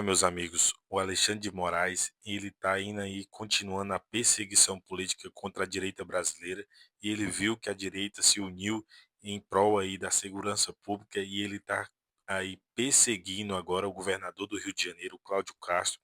Meus amigos, o Alexandre de Moraes, ele está indo aí continuando a perseguição política contra a direita brasileira e ele viu que a direita se uniu em prol aí da segurança pública e ele está aí perseguindo agora o governador do Rio de Janeiro, o Cláudio Castro,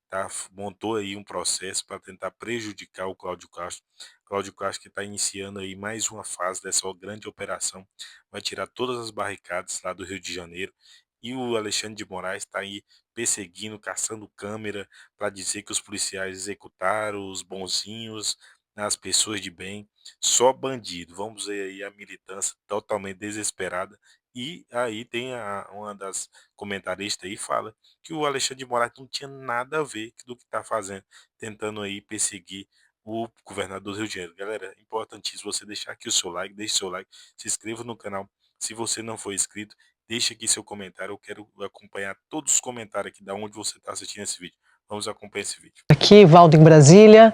tá? Montou aí um processo para tentar prejudicar o Cláudio Castro. Cláudio Castro que está iniciando aí mais uma fase dessa grande operação, vai tirar todas as barricadas lá do Rio de Janeiro e o Alexandre de Moraes está aí perseguindo, caçando câmera para dizer que os policiais executaram os bonzinhos, as pessoas de bem, só bandido. Vamos ver aí a militância totalmente desesperada. E aí tem uma das comentaristas aí fala que o Alexandre de Moraes não tinha nada a ver do que está fazendo, tentando aí perseguir o governador do Rio de Janeiro. Galera, é importantíssimo você deixar aqui o seu like, deixe seu like, se inscreva no canal. Se você não for inscrito, deixe aqui seu comentário. Eu quero acompanhar todos os comentários aqui da onde você está assistindo esse vídeo. Vamos acompanhar esse vídeo. Aqui, Valdo, em Brasília.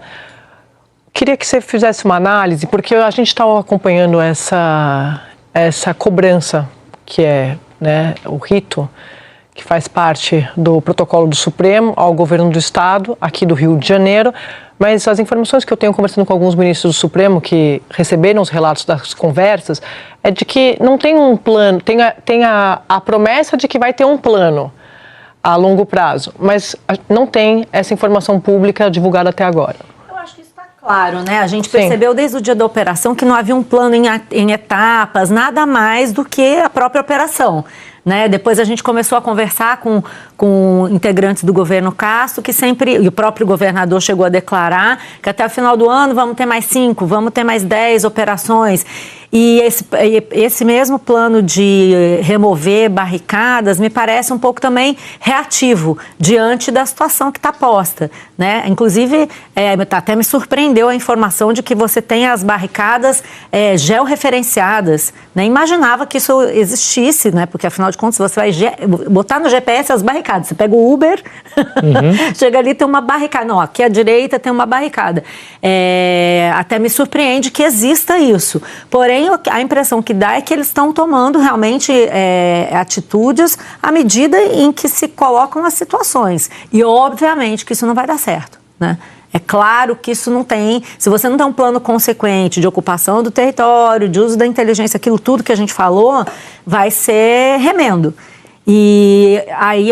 Queria que você fizesse uma análise, porque a gente está acompanhando essa cobrança, que é, né, o rito, que faz parte do protocolo do Supremo ao governo do Estado, aqui do Rio de Janeiro, mas as informações que eu tenho conversando com alguns ministros do Supremo que receberam os relatos das conversas é de que não tem um plano, tem a promessa de que vai ter um plano a longo prazo, mas não tem essa informação pública divulgada até agora. Eu acho que isso está claro, né? A gente percebeu desde o dia da operação que não havia um plano em etapas, nada mais do que a própria operação. Né? Depois a gente começou a conversar com integrantes do governo Castro, que sempre, e o próprio governador chegou a declarar que até o final do ano vamos ter mais 5, vamos ter mais 10 operações. E esse mesmo plano de remover barricadas me parece um pouco também reativo diante da situação que está posta, né? Inclusive, até me surpreendeu a informação de que você tem as barricadas georreferenciadas, né? Imaginava que isso existisse, né? Porque afinal de contas você vai botar no GPS as barricadas. Você pega o Uber, chega ali, tem uma barricada. Não, aqui à direita tem uma barricada. Até me surpreende que exista isso. Porém, a impressão que dá é que eles estão tomando realmente atitudes à medida em que se colocam as situações. E, obviamente, que isso não vai dar certo, né? É claro que isso não tem... Se você não tem um plano consequente de ocupação do território, de uso da inteligência, aquilo tudo que a gente falou, vai ser remendo.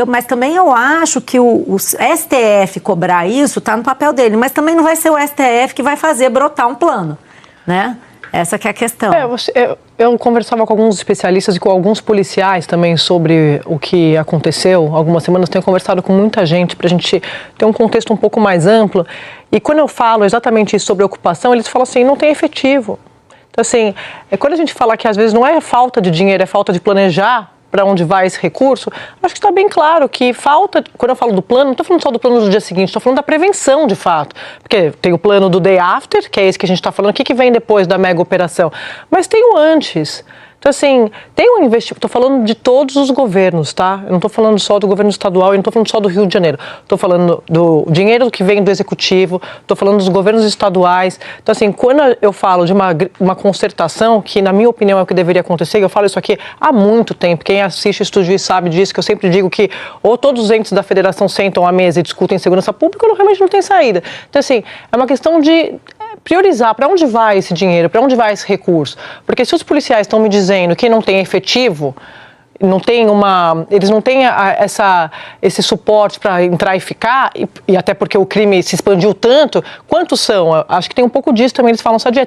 Mas também eu acho que o STF cobrar isso está no papel dele, mas também não vai ser o STF que vai fazer brotar um plano, né? Essa que é a questão. Eu conversava com alguns especialistas e com alguns policiais também sobre o que aconteceu. Algumas semanas tenho conversado com muita gente para a gente ter um contexto um pouco mais amplo. E quando eu falo exatamente isso sobre ocupação, eles falam assim, não tem efetivo. Então, assim, quando a gente fala que às vezes não é falta de dinheiro, é falta de planejar para onde vai esse recurso, acho que está bem claro que falta, quando eu falo do plano, não estou falando só do plano do dia seguinte, estou falando da prevenção de fato, porque tem o plano do day after, que é esse que a gente está falando, o que vem depois da mega operação, mas tem o antes. Então, assim, tem um investimento, estou falando de todos os governos, tá? Eu não estou falando só do governo estadual, eu não estou falando só do Rio de Janeiro. Estou falando do dinheiro que vem do executivo, estou falando dos governos estaduais. Então, assim, quando eu falo de uma concertação, que na minha opinião é o que deveria acontecer, eu falo isso aqui há muito tempo, quem assiste Estúdio e sabe disso, que eu sempre digo que ou todos os entes da federação sentam à mesa e discutem segurança pública, ou realmente não tem saída. Então, assim, é uma questão de priorizar para onde vai esse dinheiro, para onde vai esse recurso. Porque se os policiais estão me dizendo que não tem efetivo, eles não têm esse suporte para entrar e ficar, e até porque o crime se expandiu tanto, quantos são? Acho que tem um pouco disso também, eles falam, sabe,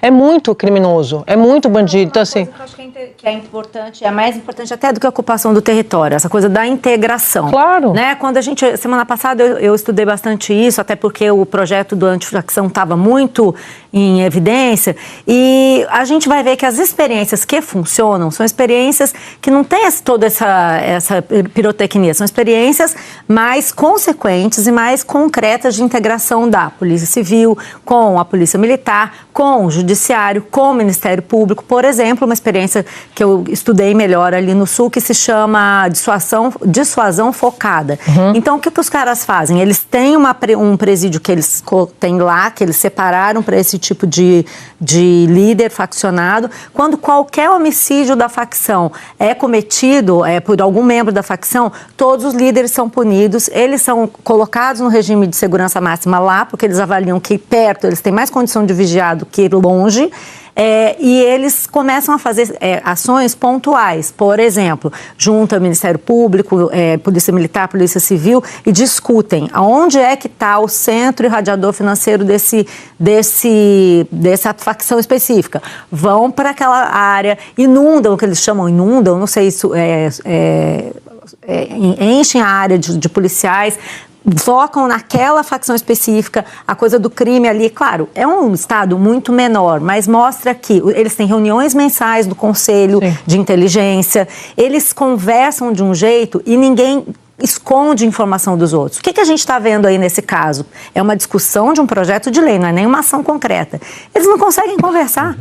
é muito criminoso, é muito bandido. Então, assim, eu acho que é importante, é mais importante até do que a ocupação do território, essa coisa da integração. Claro. Né? Quando semana passada eu estudei bastante isso, até porque o projeto do antifracção estava muito em evidência, e a gente vai ver que as experiências que funcionam são experiências que não tem toda essa pirotecnia, são experiências mais consequentes e mais concretas de integração da Polícia Civil com a Polícia Militar, com o Judiciário, com o Ministério Público. Por exemplo, uma experiência que eu estudei melhor ali no Sul, que se chama dissuasão focada. Então, o que os caras fazem? Eles têm um presídio que eles têm lá, que eles separaram para esse tipo de líder faccionado. Quando qualquer homicídio da facção é cometido por algum membro da facção, todos os líderes são punidos, eles são colocados no regime de segurança máxima lá, porque eles avaliam que perto eles têm mais condição de vigiar do que longe. E eles começam a fazer ações pontuais, por exemplo, junta Ministério Público, Polícia Militar, Polícia Civil, e discutem aonde é que está o centro irradiador financeiro dessa facção específica. Vão para aquela área, inundam, o que eles chamam inundam, não sei, enchem a área de policiais, focam naquela facção específica, a coisa do crime ali, claro, é um estado muito menor, mas mostra que eles têm reuniões mensais do Conselho de Inteligência, eles conversam de um jeito e ninguém esconde informação dos outros. O que a gente está vendo aí nesse caso? É uma discussão de um projeto de lei, não é nenhuma ação concreta. Eles não conseguem conversar.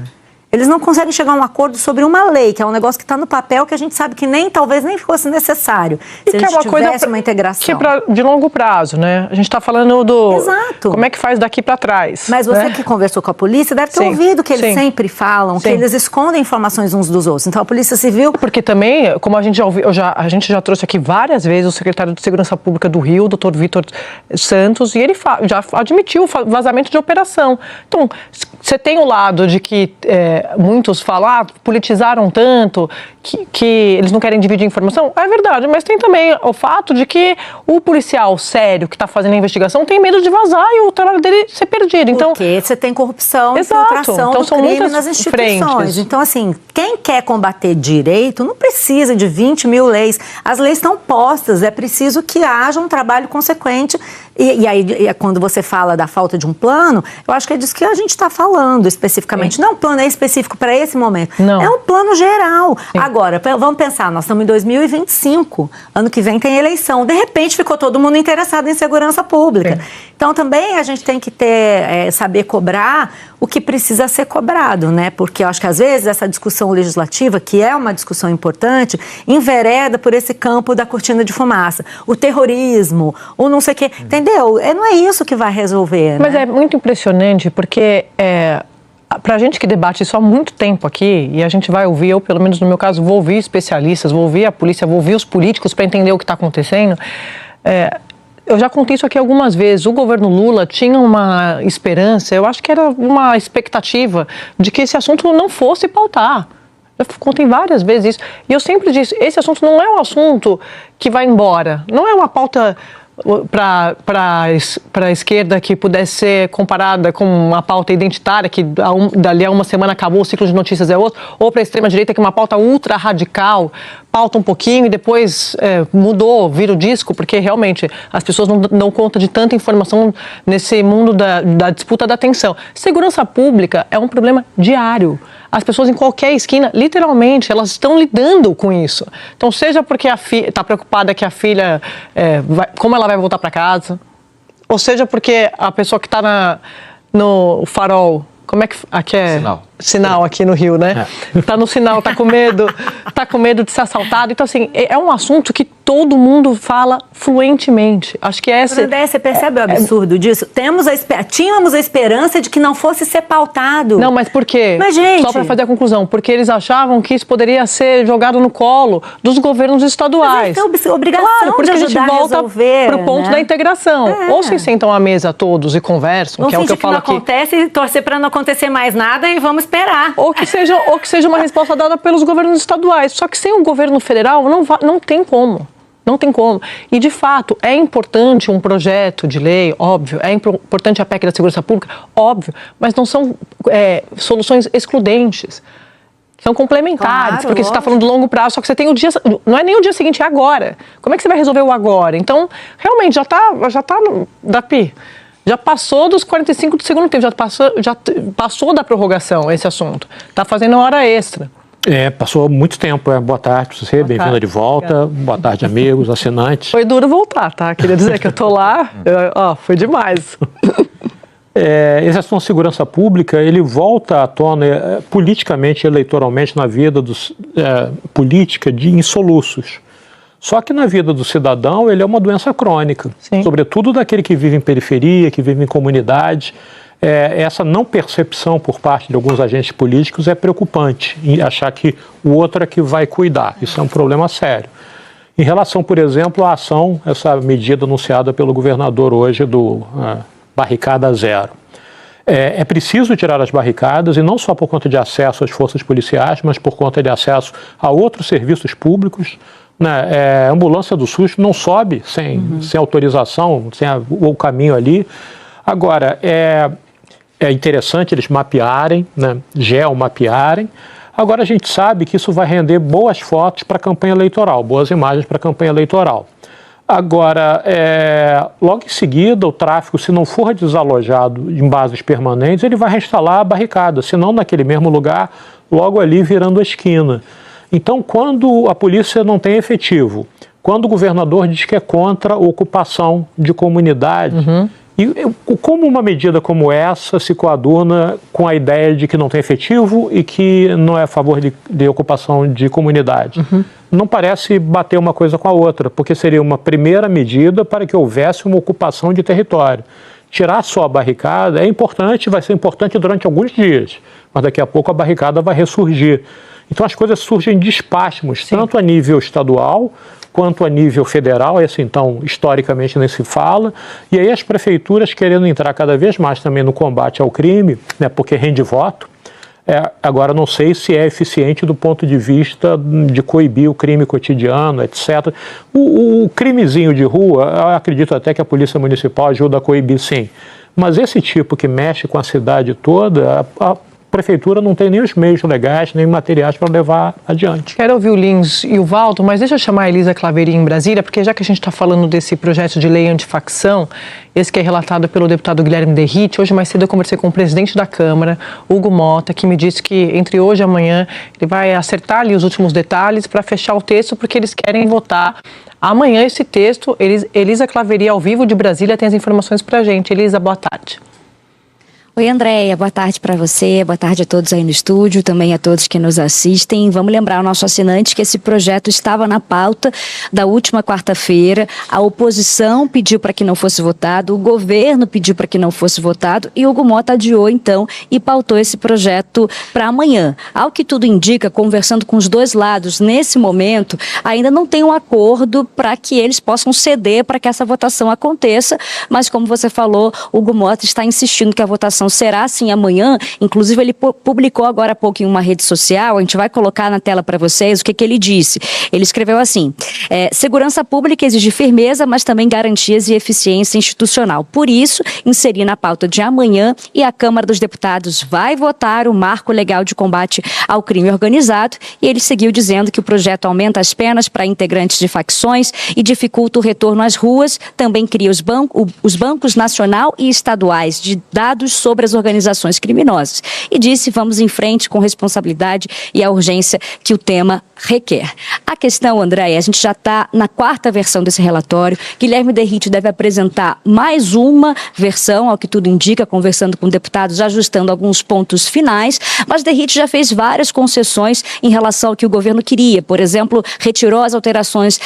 Eles não conseguem chegar a um acordo sobre uma lei, que é um negócio que está no papel, que a gente sabe que talvez nem fosse necessário. Se a gente tivesse uma integração. Que é de longo prazo, né? A gente está falando do... Exato. Como é que faz daqui para trás. Mas você que conversou com a polícia deve ter ouvido que eles sempre falam, que eles escondem informações uns dos outros. Então a Polícia Civil... Porque também, como a gente já ouviu, a gente já trouxe aqui várias vezes o secretário de Segurança Pública do Rio, o doutor Vitor Santos, e ele já admitiu o vazamento de operação. Então, você tem o lado de que muitos falam, politizaram tanto que eles não querem dividir informação. É verdade, mas tem também o fato de que o policial sério que está fazendo a investigação tem medo de vazar e o trabalho dele ser perdido. Então, porque você tem corrupção, infiltração do crime nas instituições. Frentes. Então, assim, quem quer combater direito não precisa de 20 mil leis. As leis estão postas, é preciso que haja um trabalho consequente. E aí, quando você fala da falta de um plano, eu acho que é disso que a gente está falando especificamente. Não, um plano é específico para esse momento. Não. É um plano geral. Agora, vamos pensar, nós estamos em 2025, ano que vem tem eleição. De repente, ficou todo mundo interessado em segurança pública. Então, também a gente tem que saber cobrar o que precisa ser cobrado, né? Porque eu acho que, às vezes, essa discussão legislativa, que é uma discussão importante, envereda por esse campo da cortina de fumaça. O terrorismo, o não sei o quê. Entendeu? Não é isso que vai resolver, Mas né? é muito impressionante, porque para a gente que debate isso há muito tempo aqui, e a gente vai ouvir, eu pelo menos no meu caso, vou ouvir especialistas, vou ouvir a polícia, vou ouvir os políticos para entender o que está acontecendo. Eu já contei isso aqui algumas vezes. O governo Lula tinha uma esperança, eu acho que era uma expectativa de que esse assunto não fosse pautar. Eu contei várias vezes isso. E eu sempre disse, esse assunto não é um assunto que vai embora. Não é uma pauta para a esquerda que pudesse ser comparada com uma pauta identitária, que dali a uma semana acabou, o ciclo de notícias é outro, ou para a extrema-direita, que é uma pauta ultra radical, pauta um pouquinho e depois mudou, vira o disco, porque realmente as pessoas não dão conta de tanta informação nesse mundo da disputa da atenção. Segurança pública é um problema diário. As pessoas em qualquer esquina, literalmente, elas estão lidando com isso. Então, seja porque a filha está preocupada que a filha, como ela vai voltar para casa, ou seja porque a pessoa que está no farol, como é que aqui é? Sinal aqui no Rio, né? Tá no sinal, tá com medo de ser assaltado. Então, assim, é um assunto que todo mundo fala fluentemente. Acho que você percebe o absurdo disso? Tínhamos a esperança de que não fosse ser pautado. Não, mas por quê? Mas, gente... Só para fazer a conclusão, porque eles achavam que isso poderia ser jogado no colo dos governos estaduais. Mas tem obrigação de ajudar a resolver, pro ponto da integração. Ou se sentam à mesa todos e conversam, que é o que eu falo aqui. Não acontece, torcer para não acontecer mais nada e vamos esperar. Ou que seja uma resposta dada pelos governos estaduais. Só que sem o governo federal não tem como. Não tem como. E, de fato, é importante um projeto de lei, óbvio, é importante a PEC da Segurança Pública, óbvio, mas não são soluções excludentes. São complementares, claro, porque você está falando de longo prazo, só que você tem o dia, não é nem o dia seguinte, é agora. Como é que você vai resolver o agora? Então, realmente, já está já passou dos 45 do segundo tempo, já passou da prorrogação esse assunto. Está fazendo hora extra. Passou muito tempo. Boa tarde para você, bem-vinda de volta. Obrigada. Boa tarde, amigos, assinantes. Foi duro voltar, tá? Queria dizer que eu tô lá, foi demais. Esse assunto de segurança pública, ele volta à tona politicamente, eleitoralmente, na vida política de insoluços. Só que na vida do cidadão, ele é uma doença crônica. Sim. Sobretudo daquele que vive em periferia, que vive em comunidade. essa não percepção por parte de alguns agentes políticos é preocupante, em achar que o outro é que vai cuidar. Isso é um problema sério. Em relação, por exemplo, à ação, essa medida anunciada pelo governador hoje do barricada zero. É preciso tirar as barricadas, e não só por conta de acesso às forças policiais, mas por conta de acesso a outros serviços públicos. A ambulância do SUS não sobe sem autorização, sem o caminho ali. Agora, é interessante eles mapearem, geomapearem. Agora a gente sabe que isso vai render boas fotos para a campanha eleitoral, boas imagens para a campanha eleitoral. Agora, logo em seguida, o tráfego, se não for desalojado em bases permanentes, ele vai reinstalar a barricada, se não naquele mesmo lugar, logo ali virando a esquina. Então, quando a polícia não tem efetivo, quando o governador diz que é contra a ocupação de comunidade, e como uma medida como essa se coaduna com a ideia de que não tem efetivo e que não é a favor de ocupação de comunidade? Não parece bater uma coisa com a outra, porque seria uma primeira medida para que houvesse uma ocupação de território. Tirar só a barricada é importante, vai ser importante durante alguns dias, mas daqui a pouco a barricada vai ressurgir. Então as coisas surgem de espasmos, tanto a nível estadual quanto a nível federal, esse então historicamente nem se fala, e aí as prefeituras querendo entrar cada vez mais também no combate ao crime, porque rende voto. Agora não sei se é eficiente do ponto de vista de coibir o crime cotidiano, etc. O crimezinho de rua, eu acredito até que a Polícia Municipal ajuda a coibir, sim, mas esse tipo que mexe com a cidade toda, a prefeitura não tem nem os meios legais, nem materiais para levar adiante. Quero ouvir o Lins e o Valdo, mas deixa eu chamar a Elisa Claveri em Brasília, porque já que a gente está falando desse projeto de lei antifacção, esse que é relatado pelo deputado Guilherme Derrite, hoje mais cedo eu conversei com o presidente da Câmara, Hugo Mota, que me disse que entre hoje e amanhã ele vai acertar ali os últimos detalhes para fechar o texto, porque eles querem votar amanhã esse texto. Elisa Claveri, ao vivo de Brasília, tem as informações para a gente. Elisa, boa tarde. Oi, Andréia, boa tarde para você, boa tarde a todos aí no estúdio, também a todos que nos assistem. Vamos lembrar ao nosso assinante que esse projeto estava na pauta da última quarta-feira, a oposição pediu para que não fosse votado, o governo pediu para que não fosse votado e o Hugo Mota adiou então e pautou esse projeto para amanhã. Ao que tudo indica, conversando com os dois lados, nesse momento, ainda não tem um acordo para que eles possam ceder para que essa votação aconteça, mas como você falou, o Hugo Mota está insistindo que a votação será assim amanhã. Inclusive ele publicou agora há pouco em uma rede social, a gente vai colocar na tela para vocês o que ele disse. Ele escreveu assim: segurança pública exige firmeza, mas também garantias e eficiência institucional. Por isso, inseri na pauta de amanhã e a Câmara dos Deputados vai votar o marco legal de combate ao crime organizado. E ele seguiu dizendo que o projeto aumenta as penas para integrantes de facções e dificulta o retorno às ruas, também cria os bancos nacional e estaduais de dados sobre as organizações criminosas. E disse, vamos em frente com responsabilidade e a urgência que o tema requer. A questão, Andréia, a gente já está na quarta versão desse relatório. Guilherme Derrite deve apresentar mais uma versão, ao que tudo indica, conversando com deputados, ajustando alguns pontos finais, mas Derrite já fez várias concessões em relação ao que o governo queria. Por exemplo, retirou as alterações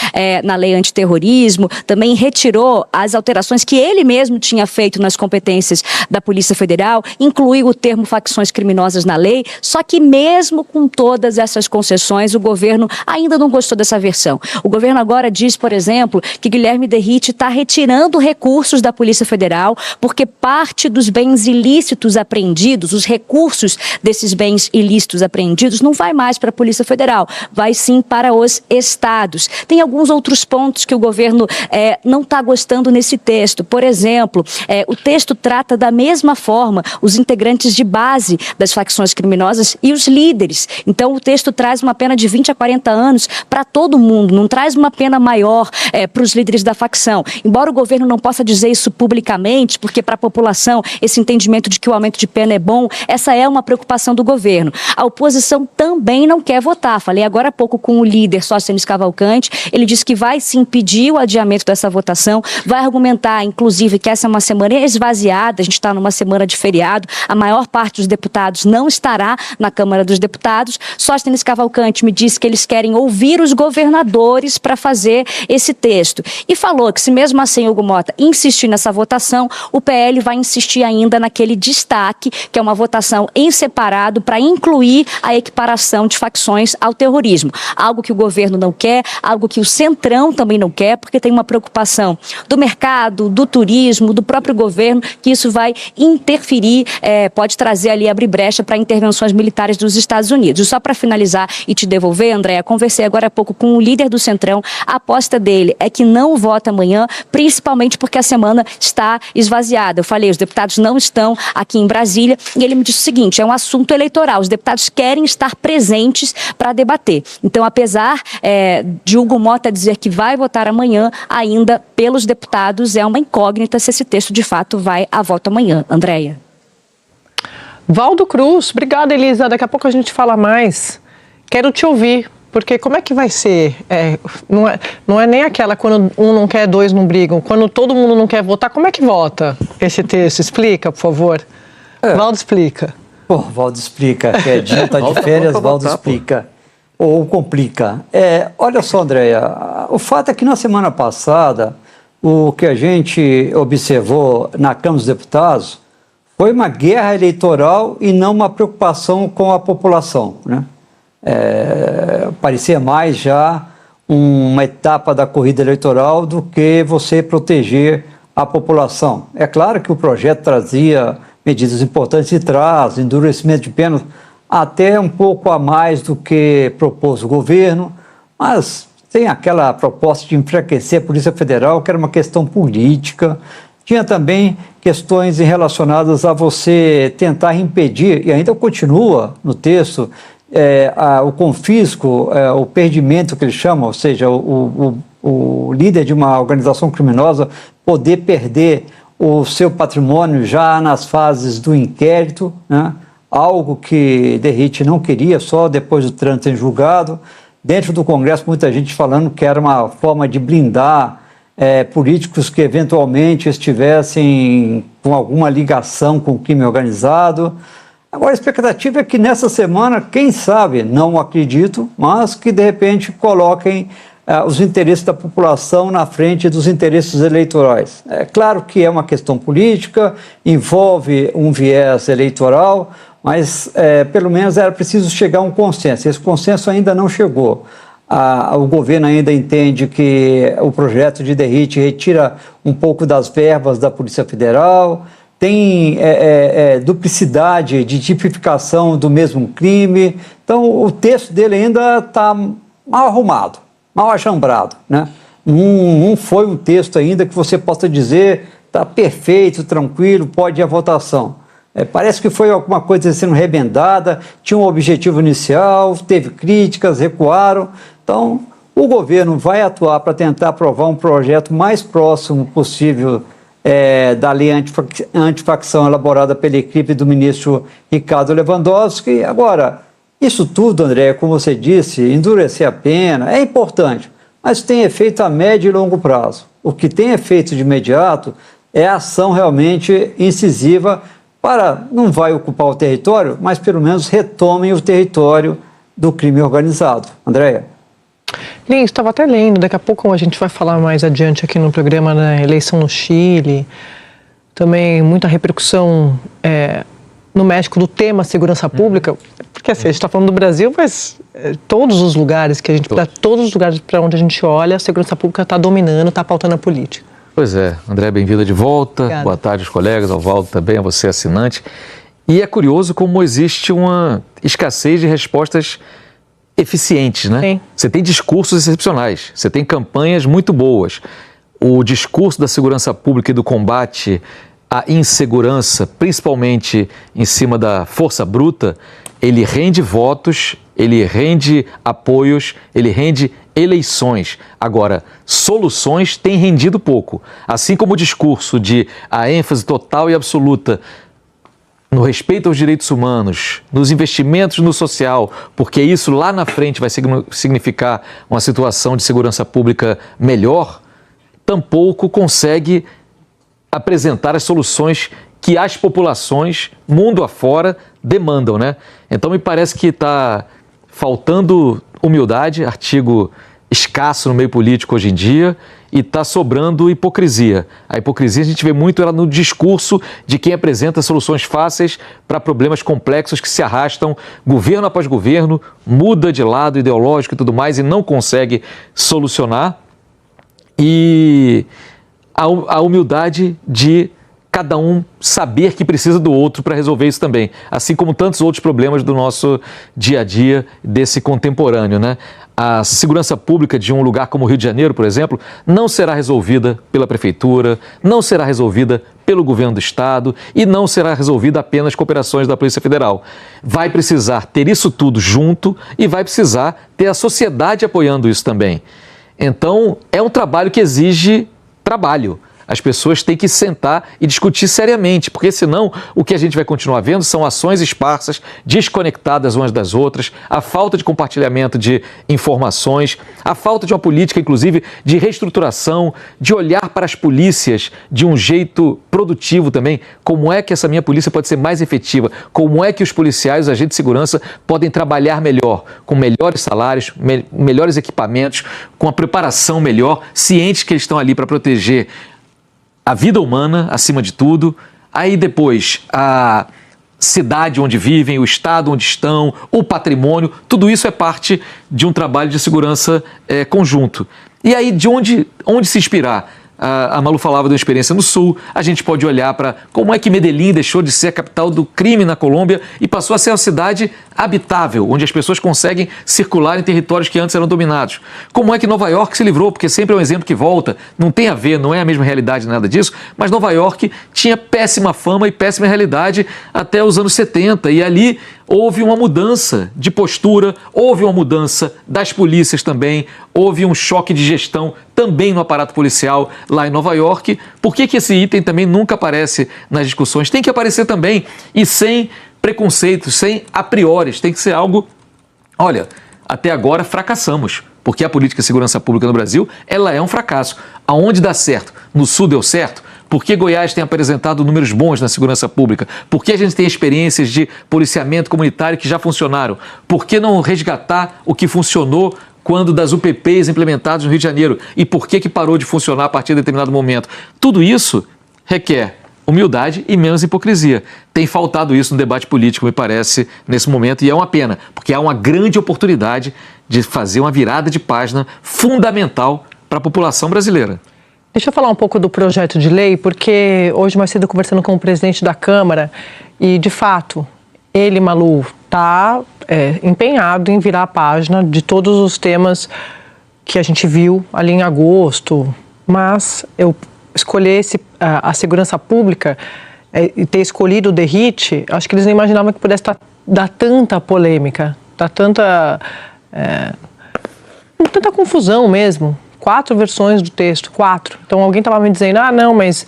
na lei antiterrorismo, também retirou as alterações que ele mesmo tinha feito nas competências da Polícia Federal, incluiu o termo facções criminosas na lei, só que mesmo com todas essas concessões, o governo ainda não gostou dessa versão. O governo agora diz, por exemplo, que Guilherme Derrite está retirando recursos da Polícia Federal porque parte dos bens ilícitos apreendidos, os recursos desses bens ilícitos apreendidos, não vai mais para a Polícia Federal, vai sim para os estados. Tem alguns outros pontos que o governo não está gostando nesse texto. Por exemplo, o texto trata da mesma forma os integrantes de base das facções criminosas e os líderes. Então, o texto traz uma pena de 20 a 40 anos para todo mundo, não traz uma pena maior para os líderes da facção. Embora o governo não possa dizer isso publicamente, porque para a população esse entendimento de que o aumento de pena é bom, essa é uma preocupação do governo. A oposição também não quer votar. Falei agora há pouco com o líder Sóstenes Cavalcante, ele disse que vai sim pedir o adiamento dessa votação, vai argumentar, inclusive, que essa é uma semana esvaziada, a gente está numa semana de feriado, a maior parte dos deputados não estará na Câmara dos Deputados. Sóstenes Cavalcante me disse que eles querem ouvir os governadores para fazer esse texto. E falou que se mesmo assim Hugo Mota insistir nessa votação, o PL vai insistir ainda naquele destaque, que é uma votação em separado para incluir a equiparação de facções ao terrorismo. Algo que o governo não quer, algo que o Centrão também não quer, porque tem uma preocupação do mercado, do turismo, do próprio governo, que isso vai interferir, pode trazer ali, abrir brecha para intervenções militares dos Estados Unidos. E só para finalizar e te devolver, Andréa, conversei agora há pouco com o líder do Centrão, a aposta dele é que não vota amanhã, principalmente porque a semana está esvaziada. Eu falei, os deputados não estão aqui em Brasília, e ele me disse o seguinte, é um assunto eleitoral, os deputados querem estar presentes para debater. Então, apesar de Hugo Mota dizer que vai votar amanhã, ainda pelos deputados é uma incógnita se esse texto de fato vai a voto amanhã. Andréia. Valdo Cruz, obrigada, Elisa, daqui a pouco a gente fala mais. Quero te ouvir. Porque como é que vai ser? Não é nem aquela quando um não quer, dois não brigam. Quando todo mundo não quer votar, como é que vota esse texto? Explica, por favor. Valdo explica. Bom, Valdo explica. Edinho está de férias, Valdo explica. Ou complica. Olha só, Andréia, o fato é que na semana passada, o que a gente observou na Câmara dos Deputados foi uma guerra eleitoral e não uma preocupação com a população, né? Parecia mais já uma etapa da corrida eleitoral do que você proteger a população. É claro que o projeto trazia medidas importantes e traz endurecimento de penas até um pouco a mais do que propôs o governo, mas tem aquela proposta de enfraquecer a Polícia Federal, que era uma questão política. Tinha também questões relacionadas a você tentar impedir, e ainda continua no texto, o confisco, o perdimento que eles chamam, ou seja, o líder de uma organização criminosa poder perder o seu patrimônio já nas fases do inquérito, né? Algo que Derrite não queria, só depois do trânsito em julgado. Dentro do Congresso, muita gente falando que era uma forma de blindar políticos que eventualmente estivessem com alguma ligação com o crime organizado. Agora, a expectativa é que nessa semana, quem sabe, não acredito, mas que de repente coloquem os interesses da população na frente dos interesses eleitorais. É claro que é uma questão política, envolve um viés eleitoral, mas pelo menos era preciso chegar a um consenso. Esse consenso ainda não chegou. O governo ainda entende que o projeto de Derrite retira um pouco das verbas da Polícia Federal, tem duplicidade de tipificação do mesmo crime. Então, o texto dele ainda está mal arrumado, mal achambrado, né? Não foi um texto ainda que você possa dizer está perfeito, tranquilo, pode ir à votação. Parece que foi alguma coisa sendo remendada, tinha um objetivo inicial, teve críticas, recuaram. Então, o governo vai atuar para tentar aprovar um projeto mais próximo possível da lei antifacção elaborada pela equipe do ministro Ricardo Lewandowski. Agora, isso tudo, André, como você disse, endurecer a pena é importante, mas tem efeito a médio e longo prazo. O que tem efeito de imediato é a ação realmente incisiva para, não vai ocupar o território, mas pelo menos retomem o território do crime organizado. Andréia? Lins, estava até lendo, daqui a pouco a gente vai falar mais adiante aqui no programa da eleição no Chile, também muita repercussão no México do tema segurança pública, porque assim, a gente está falando do Brasil, mas todos os lugares que a gente, para todos os lugares para onde a gente olha, a segurança pública está dominando, está pautando a política. Pois é, André, bem-vinda de volta. Obrigada. Boa tarde aos colegas, ao Valdo também, a você assinante. E é curioso como existe uma escassez de respostas eficientes, né? Sim. Você tem discursos excepcionais, você tem campanhas muito boas. O discurso da segurança pública e do combate à insegurança, principalmente em cima da força bruta, ele rende votos, ele rende apoios, ele rende eleições. Agora, soluções têm rendido pouco. Assim como o discurso de a ênfase total e absoluta no respeito aos direitos humanos, nos investimentos no social, porque isso lá na frente vai significar uma situação de segurança pública melhor, tampouco consegue apresentar as soluções que as populações, mundo afora, demandam, né? Então me parece que está faltando humildade, artigo escasso no meio político hoje em dia, e está sobrando hipocrisia. A hipocrisia a gente vê muito ela no discurso de quem apresenta soluções fáceis para problemas complexos que se arrastam governo após governo, muda de lado ideológico e tudo mais e não consegue solucionar. E a humildade de cada um saber que precisa do outro para resolver isso também, assim como tantos outros problemas do nosso dia a dia, desse contemporâneo, né? A segurança pública de um lugar como o Rio de Janeiro, por exemplo, não será resolvida pela prefeitura, não será resolvida pelo governo do estado e não será resolvida apenas com operações da Polícia Federal. Vai precisar ter isso tudo junto e vai precisar ter a sociedade apoiando isso também. Então, é um trabalho que exige trabalho. As pessoas têm que sentar e discutir seriamente, porque senão o que a gente vai continuar vendo são ações esparsas, desconectadas umas das outras, a falta de compartilhamento de informações, a falta de uma política, inclusive, de reestruturação, de olhar para as polícias de um jeito produtivo também. Como é que essa minha polícia pode ser mais efetiva? Como é que os policiais, os agentes de segurança, podem trabalhar melhor, com melhores salários, melhores equipamentos, com a preparação melhor, cientes que eles estão ali para proteger a vida humana, acima de tudo, aí depois a cidade onde vivem, o estado onde estão, o patrimônio, tudo isso é parte de um trabalho de segurança conjunto. E aí de onde se inspirar? A Malu falava de uma experiência no Sul, a gente pode olhar para como é que Medellín deixou de ser a capital do crime na Colômbia e passou a ser uma cidade habitável, onde as pessoas conseguem circular em territórios que antes eram dominados. Como é que Nova York se livrou, porque sempre é um exemplo que volta, não tem a ver, não é a mesma realidade, nada disso, mas Nova York tinha péssima fama e péssima realidade até os anos 70, e ali houve uma mudança de postura, houve uma mudança das polícias também, houve um choque de gestão também no aparato policial lá em Nova York. Por que esse item também nunca aparece nas discussões? Tem que aparecer também, e sem preconceitos, sem a priori, tem que ser algo... Olha, até agora fracassamos, porque a política de segurança pública no Brasil, ela é um fracasso. Aonde dá certo? No Sul deu certo? Por que Goiás tem apresentado números bons na segurança pública? Por que a gente tem experiências de policiamento comunitário que já funcionaram? Por que não resgatar o que funcionou quando das UPPs implementadas no Rio de Janeiro? E por que parou de funcionar a partir de determinado momento? Tudo isso requer humildade e menos hipocrisia. Tem faltado isso no debate político, me parece, nesse momento, e é uma pena, porque há uma grande oportunidade de fazer uma virada de página fundamental para a população brasileira. Deixa eu falar um pouco do projeto de lei, porque hoje mais cedo conversando com o presidente da Câmara e, de fato, ele, Malu, está empenhado em virar a página de todos os temas que a gente viu ali em agosto, mas eu escolher a segurança pública e ter escolhido o DERIT, acho que eles não imaginavam que pudesse dar tanta polêmica, dar tanta confusão mesmo. 4 versões do texto, 4. Então alguém estava me dizendo, não, mas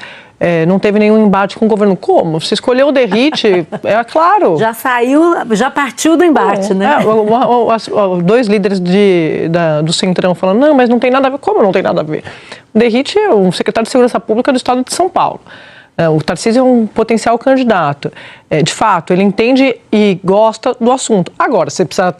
não teve nenhum embate com o governo. Como? Você escolheu o DERIT, é claro. Já saiu, já partiu do embate, né? 2 líderes do Centrão falando, não, mas não tem nada a ver. Como não tem nada a ver? O DERIT é o secretário de Segurança Pública do Estado de São Paulo. O Tarcísio é um potencial candidato. De fato, ele entende e gosta do assunto. Agora, você precisa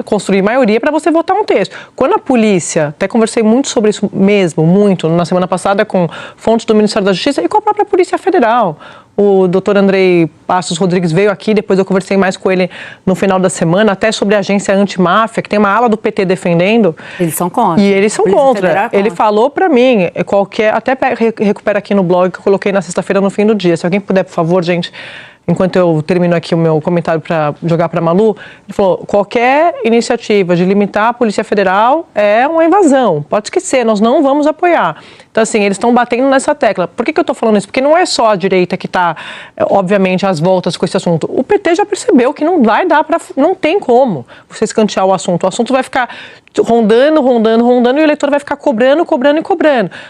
construir maioria para você votar um texto. Quando a polícia, até conversei muito sobre isso mesmo, muito, na semana passada com fontes do Ministério da Justiça e com a própria Polícia Federal. O doutor Andrei Passos Rodrigues veio aqui, depois eu conversei mais com ele no final da semana, até sobre a agência antimáfia, que tem uma ala do PT defendendo. Eles são contra. E eles são contra. Ele falou para mim, até recupera aqui no blog que eu coloquei na sexta-feira no fim do dia. Se alguém puder, por favor, gente, enquanto eu termino aqui o meu comentário para jogar para a Malu, ele falou, qualquer iniciativa de limitar a Polícia Federal é uma invasão. Pode esquecer, nós não vamos apoiar. Então, assim, eles estão batendo nessa tecla. Por que eu estou falando isso? Porque não é só a direita que está, obviamente, às voltas com esse assunto. O PT já percebeu que não vai dar para... Não tem como você escantear o assunto. O assunto vai ficar rondando, e o eleitor vai ficar cobrando.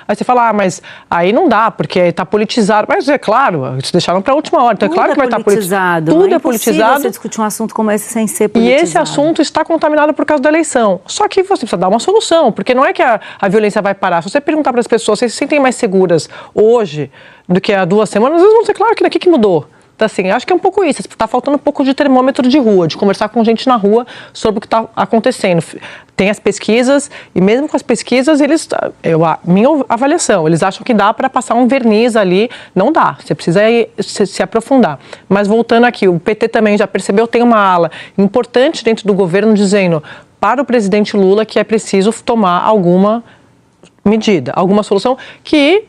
Aí você fala, mas aí não dá, porque está politizado. Mas é claro, eles deixaram para a última hora. Então é claro que vai estar politizado. Tudo é politizado. politizado. Você discutir um assunto como esse sem ser politizado. E esse assunto está contaminado por causa da eleição. Só que você precisa dar uma solução, porque não é que a violência vai parar. Se você perguntar para as pessoas, vocês se sentem mais seguras hoje do que há 2 semanas, eles vão dizer, claro, que daqui que mudou. Então, assim, acho que é um pouco isso. Está faltando um pouco de termômetro de rua, de conversar com gente na rua sobre o que está acontecendo. Tem as pesquisas, e mesmo com as pesquisas, minha avaliação, eles acham que dá para passar um verniz ali. Não dá, você precisa se aprofundar. Mas voltando aqui, o PT também já percebeu, tem uma ala importante dentro do governo dizendo para o presidente Lula que é preciso tomar alguma medida, alguma solução que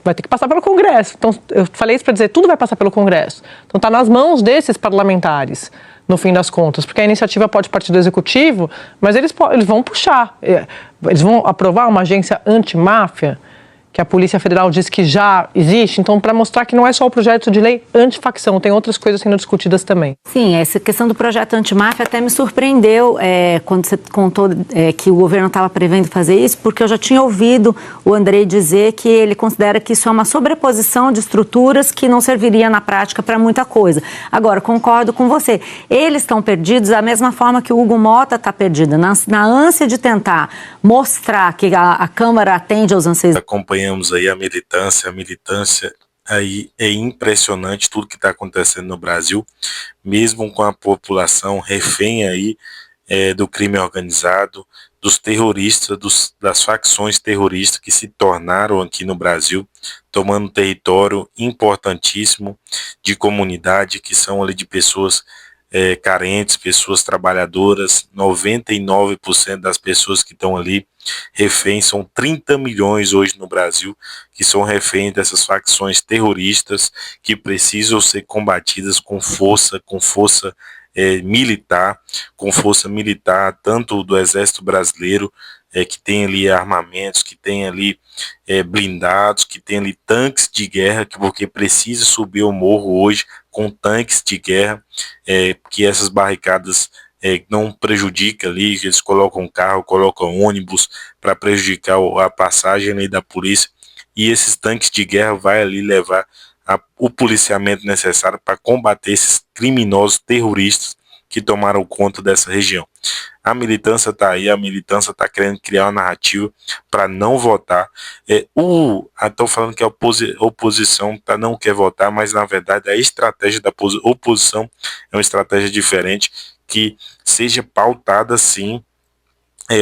vai ter que passar pelo Congresso. Então, eu falei isso para dizer, tudo vai passar pelo Congresso. Então, está nas mãos desses parlamentares, no fim das contas, porque a iniciativa pode partir do Executivo, mas eles vão puxar. Eles vão aprovar uma agência antimáfia, que a Polícia Federal diz que já existe, então para mostrar que não é só o projeto de lei antifacção, tem outras coisas sendo discutidas também. Sim, essa questão do projeto antimáfia até me surpreendeu quando você contou que o governo estava prevendo fazer isso, porque eu já tinha ouvido o Andrei dizer que ele considera que isso é uma sobreposição de estruturas que não serviria na prática para muita coisa. Agora, concordo com você, eles estão perdidos da mesma forma que o Hugo Mota está perdido, na ânsia de tentar mostrar que a Câmara atende aos anseios. Acompanhamos aí a militância aí é impressionante tudo que está acontecendo no Brasil, mesmo com a população refém aí do crime organizado, dos terroristas, das facções terroristas que se tornaram aqui no Brasil, tomando território importantíssimo de comunidade, que são ali de pessoas carentes, pessoas trabalhadoras. 99% das pessoas que estão ali reféns, são 30 milhões hoje no Brasil que são reféns dessas facções terroristas que precisam ser combatidas com força militar, tanto do Exército Brasileiro, que tem ali armamentos, que tem ali blindados, que tem ali tanques de guerra, porque precisa subir o morro hoje com tanques de guerra, que essas barricadas não prejudica ali, eles colocam carro, colocam ônibus para prejudicar a passagem ali da polícia, e esses tanques de guerra vai ali levar o policiamento necessário para combater esses criminosos terroristas que tomaram conta dessa região. A militância está aí, a militância está querendo criar uma narrativa para não votar. Estão falando que a oposição não quer votar, mas na verdade a estratégia da oposição é uma estratégia diferente, que seja pautada sim,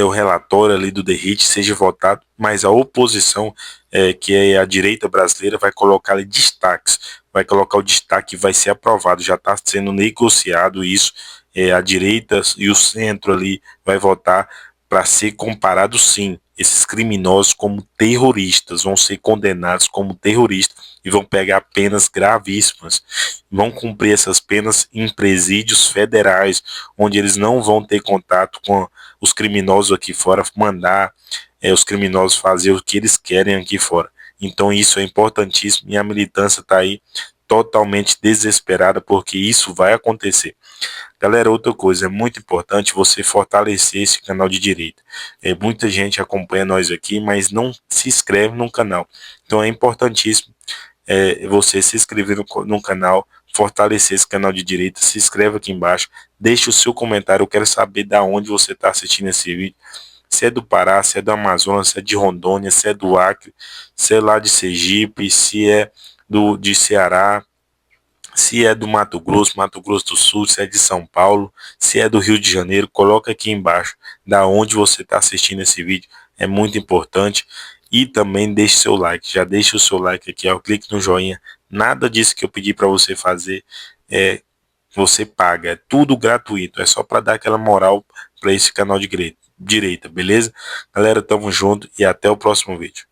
o relatório ali do DERIT seja votado, mas a oposição, que é a direita brasileira, vai colocar ali destaques, vai colocar o destaque que vai ser aprovado, já está sendo negociado isso, a direita e o centro ali vai votar para ser comparado sim, esses criminosos como terroristas, vão ser condenados como terroristas e vão pegar penas gravíssimas, vão cumprir essas penas em presídios federais, onde eles não vão ter contato com os criminosos aqui fora, mandar os criminosos fazer o que eles querem aqui fora. Então isso é importantíssimo, e a militância está aí totalmente desesperada, porque isso vai acontecer. Galera, outra coisa, é muito importante você fortalecer esse canal de direita. Muita gente acompanha nós aqui, mas não se inscreve no canal. Então é importantíssimo você se inscrever no canal, fortalecer esse canal de direita, se inscreve aqui embaixo, deixe o seu comentário, eu quero saber da onde você está assistindo esse vídeo. Se é do Pará, se é do Amazonas, se é de Rondônia, se é do Acre, se é lá de Sergipe, se é de Ceará, se é do Mato Grosso do Sul, se é de São Paulo, se é do Rio de Janeiro, coloca aqui embaixo da onde você está assistindo esse vídeo, é muito importante. E também deixe seu like, já deixe o seu like aqui, clique no joinha, nada disso que eu pedi para você fazer você paga, é tudo gratuito, é só para dar aquela moral para esse canal de direita, beleza? Galera, tamo junto e até o próximo vídeo.